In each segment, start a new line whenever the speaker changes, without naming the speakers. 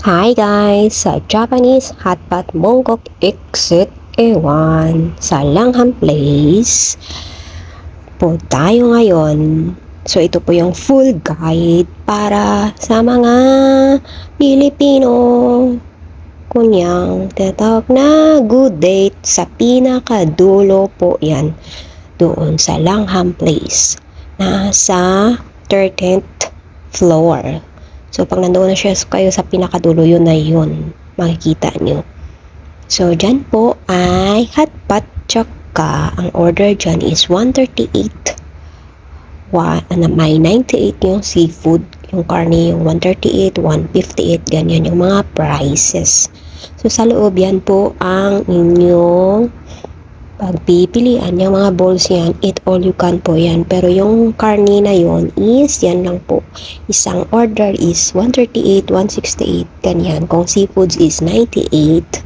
Hi guys! Sa Japanese Hotpot Mongkok Exit Ewan sa Langham Place po tayo ngayon. So ito po yung full guide para sa mga Pilipino. Kunyang tinatawag na good date sa pinakadulo po yan. Doon sa Langham Place. Nasa 13th floor. So, pag nandoon na siya kayo sa pinakadulo, yun na yun. Makikita nyo. So, dyan po ay hotpot tsaka ang order dyan is 138. May 98 yung seafood. Yung karne yung 138, 158. Ganyan yung mga prices. So, sa loob yan po ang inyong pagpipilian. Yung mga bowls yan, eat all you can po yan. Pero yung karne na yon is, yan lang po. Isang order is 138, 168, ganyan. Kung seafoods is 98,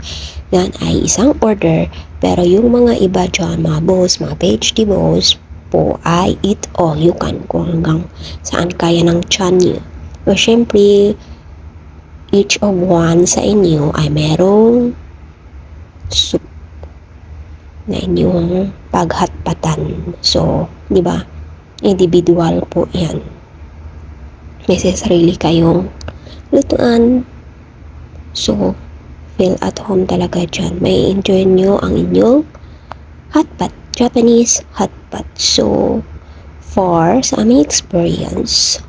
yan ay isang order. Pero yung mga iba dyan, mga bowls, mga vegetables po ay eat all you can. Kung hanggang saan kaya ng tiyan nyo. So, syempre, each of one sa inyo ay merong soup na inyong paghatpatan. So, di ba? Individual po 'yan. May sarili kayong lutuan. So, feel at home talaga dyan. May enjoy nyo ang inyong hotpot. Japanese hotpot. So, sa aming experience,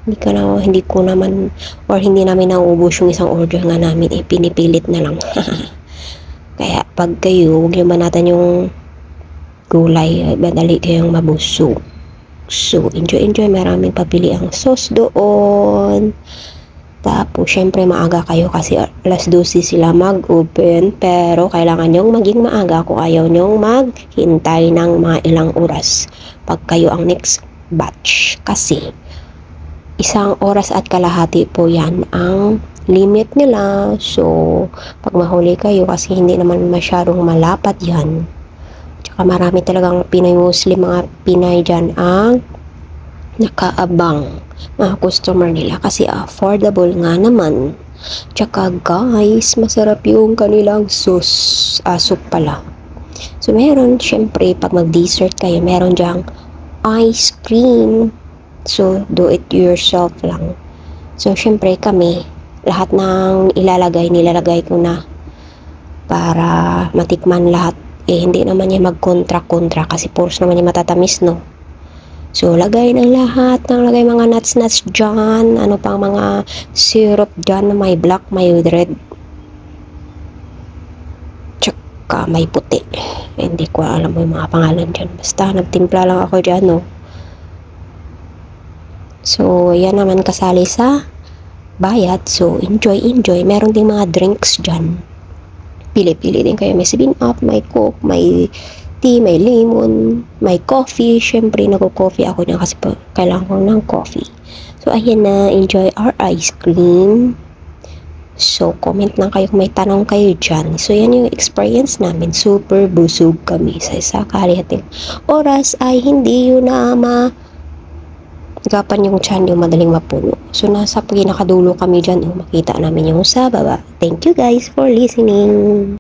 hindi ko naman or hindi namin nauubos yung isang order nga namin. Pinipilit na lang. Kaya pag kayo, huwag nyo manatan yung gulay, madali kayong mabusog. So, enjoy. Maraming papili ang sauce doon. Tapos, syempre maaga kayo kasi alas 12 sila mag-open. Pero, kailangan nyong maging maaga kung ayaw nyong maghintay ng mga ilang oras. Pag kayo ang next batch. Kasi, 1 oras at kalahati po yan ang limit nila. So, pag mahuli kayo kasi hindi naman masyadong malapat yan. Tsaka marami talagang Pinoy Muslim, mga Pinay dyan ang nakaabang mga customer nila kasi affordable nga naman. Tsaka guys, masarap yung kanilang sauce. Soup pala. So, meron syempre pag mag-dessert kayo, meron dyang ice cream. So, do it yourself lang. So, syempre kami, lahat ng nilalagay ko na para matikman lahat. Hindi naman niya mag-kontra kasi puros naman niya matatamis, no? So, lagay ng lahat. Lagay mga nuts dyan. Ano pang mga syrup dyan na may black, may red. Tsaka may puti. Hindi ko alam mo yung mga pangalan dyan. Basta, nagtimpla lang ako dyan, no? So, yan naman kasali sa bayad. So, enjoy. Meron ding mga drinks dyan. Pili-pili din kayo. May 7-Up, may Coke, may tea, may lemon, may coffee. Syempre, nag-coffee ako dyan kasi kailangan ko ng coffee. So, ayan na. Enjoy our ice cream. So, comment lang kayo kung may tanong kayo dyan. So, yan yung experience namin. Super busog kami sa isa kalihating oras ay hindi yun na gapan yung tiyan yung madaling mapuno. So, nasa pinakadulo kami dyan. Makita namin yung sa baba. Thank you guys for listening.